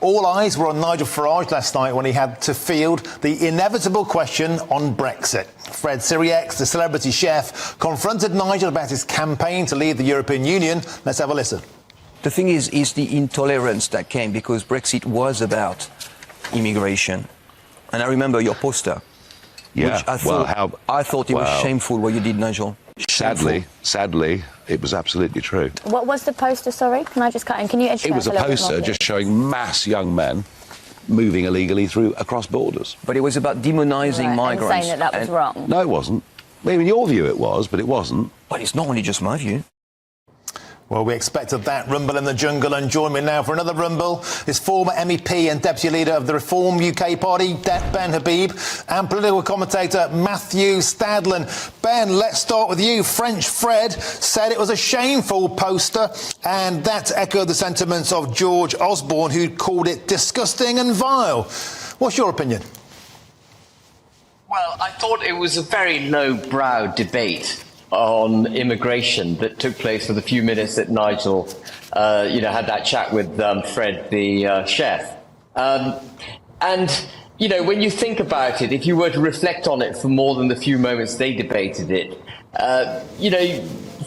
All eyes were on Nigel Farage last night when he had to field the inevitable question on Brexit. Fred Siriex, the celebrity chef, confronted Nigel about his campaign to leave the European Union. Let's have a listen. The thing is the intolerance that came because Brexit was about immigration. And I remember your poster. Yeah, which I thought it was shameful what you did, Nigel. Sadly, it was absolutely true. What was the poster, sorry? Can I just cut in? Can you educate us It was a a poster just showing mass young men moving illegally across borders. But it was about demonising migrants. And saying that was wrong. No, it wasn't. I mean, in your view it was, but it wasn't. But it's not only just my view. Well, we expected that rumble in the jungle, and join me now for another rumble is former MEP and Deputy Leader of the Reform UK Party, Ben Habib, and political commentator Matthew Stadlen. Ben, let's start with you. French Fred said it was a shameful poster, and that echoed the sentiments of George Osborne, who called it disgusting and vile. What's your opinion? Well, I thought it was a very low-brow debate on immigration that took place for the few minutes that Nigel, had that chat with Fred, the chef. And, when you think about it, if you were to reflect on it for more than the few moments they debated it,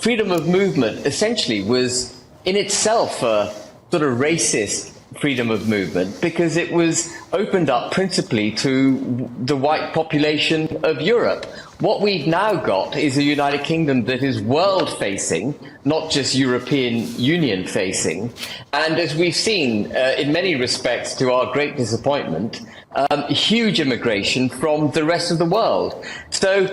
freedom of movement essentially was in itself a sort of racist freedom of movement because it was opened up principally to the white population of Europe. What we've now got is a United Kingdom that is world-facing, not just European Union-facing. And as we've seen, in many respects, to our great disappointment, huge immigration from the rest of the world. So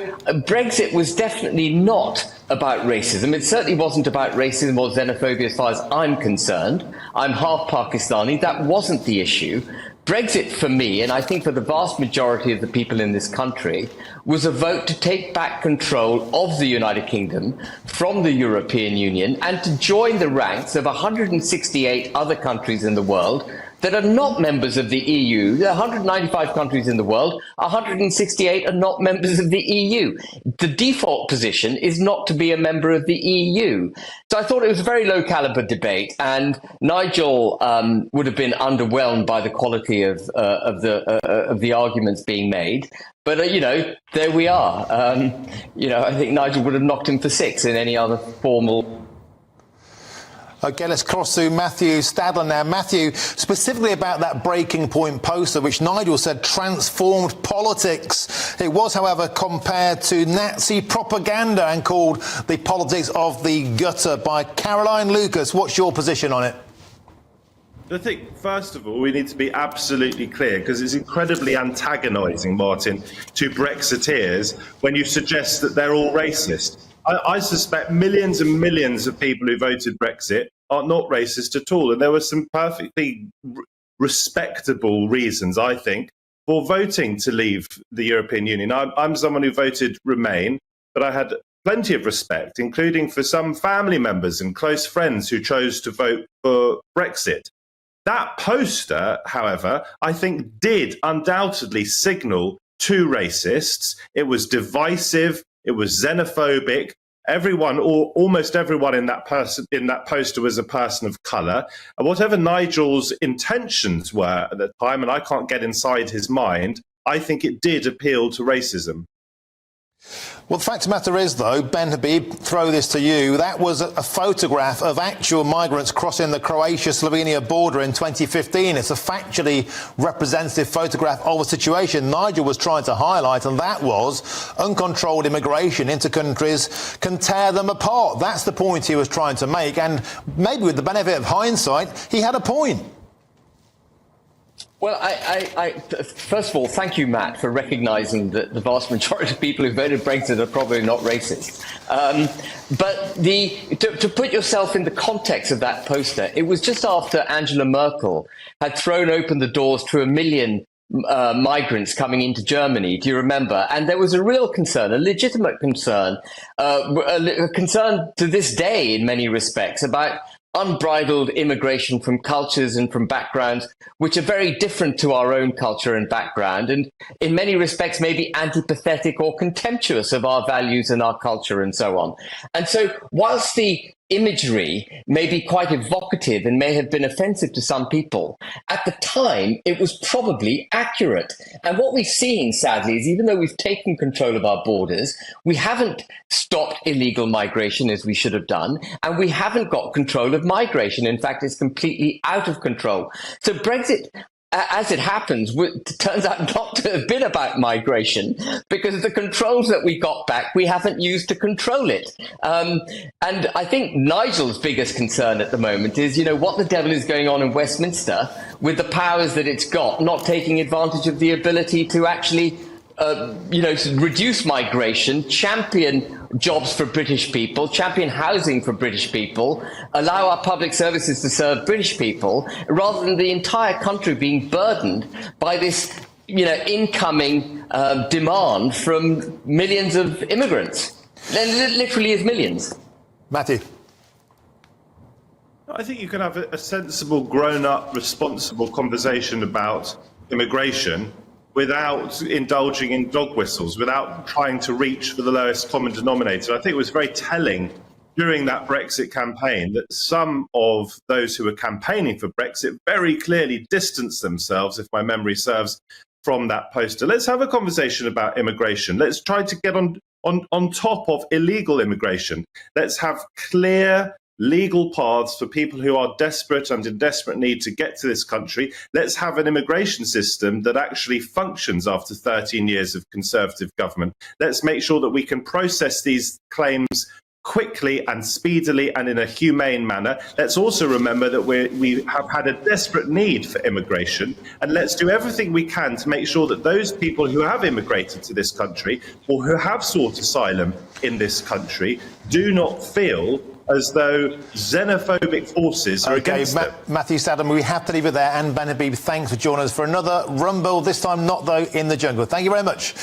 Brexit was definitely not about racism. It certainly wasn't about racism or xenophobia as far as I'm concerned. I'm half Pakistani. That wasn't the issue. Brexit for me, and I think for the vast majority of the people in this country, was a vote to take back control of the United Kingdom from the European Union and to join the ranks of 168 other countries in the world that are not members of the EU. There are 195 countries in the world, 168 are not members of the EU. The default position is not to be a member of the EU. So I thought it was a very low caliber debate, and Nigel would have been underwhelmed by the quality of the arguments being made. But, there we are. I think Nigel would have knocked him for 6 in any other formal. OK, let's cross to Matthew Stadlen now. Matthew, specifically about that breaking point poster, which Nigel said transformed politics. It was, however, compared to Nazi propaganda and called the politics of the gutter by Caroline Lucas. What's your position on it? I think, first of all, we need to be absolutely clear, because it's incredibly antagonising, Martin, to Brexiteers when you suggest that they're all racist. I suspect millions and millions of people who voted Brexit are not racist at all. And there were some perfectly respectable reasons, I think, for voting to leave the European Union. I'm someone who voted Remain, but I had plenty of respect, including for some family members and close friends who chose to vote for Brexit. That poster, however, I think did undoubtedly signal to racists. It was divisive. It was xenophobic. Everyone, or almost everyone in that poster was a person of colour. And whatever Nigel's intentions were at the time, and I can't get inside his mind, I think it did appeal to racism. Well, the fact of the matter is, though, Ben Habib, throw this to you, that was a photograph of actual migrants crossing the Croatia-Slovenia border in 2015. It's a factually representative photograph of a situation Nigel was trying to highlight, and that was uncontrolled immigration into countries can tear them apart. That's the point he was trying to make, and maybe with the benefit of hindsight, he had a point. Well, first of all, thank you, Matt, for recognising that the vast majority of people who voted Brexit are probably not racist. But to put yourself in the context of that poster, it was just after Angela Merkel had thrown open the doors to 1 million migrants coming into Germany. Do you remember? And there was a real concern, a legitimate concern, a concern to this day in many respects about unbridled immigration from cultures and from backgrounds which are very different to our own culture and background, and in many respects maybe antipathetic or contemptuous of our values and our culture and so on. And so whilst the imagery may be quite evocative and may have been offensive to some people, at the time it was probably accurate. And what we've seen, sadly, is even though we've taken control of our borders, we haven't stopped illegal migration as we should have done, and we haven't got control of migration. In fact, it's completely out of control. So Brexit, as it happens, turns out not to have been about migration, because the controls that we got back, we haven't used to control it. And I think Nigel's biggest concern at the moment is, what the devil is going on in Westminster with the powers that it's got, not taking advantage of the ability to actually reduce migration, champion jobs for British people, champion housing for British people, allow our public services to serve British people, rather than the entire country being burdened by this, incoming demand from millions of immigrants. It literally is millions. Matthew. I think you can have a sensible, grown-up, responsible conversation about immigration without indulging in dog whistles, without trying to reach for the lowest common denominator. I think it was very telling during that Brexit campaign that some of those who were campaigning for Brexit very clearly distanced themselves, if my memory serves, from that poster. Let's have a conversation about immigration. Let's try to get on top of illegal immigration. Let's have clear legal paths for people who are desperate and in desperate need to get to this country. Let's have an immigration system that actually functions after 13 years of Conservative government. Let's make sure that we can process these claims quickly and speedily and in a humane manner. Let's also remember that we have had a desperate need for immigration, and let's do everything we can to make sure that those people who have immigrated to this country or who have sought asylum in this country do not feel as though xenophobic forces are against them. Matthew Stadlen, we have to leave it there. And Ben Habib, thanks for joining us for another Rumble, this time not, though, in the jungle. Thank you very much.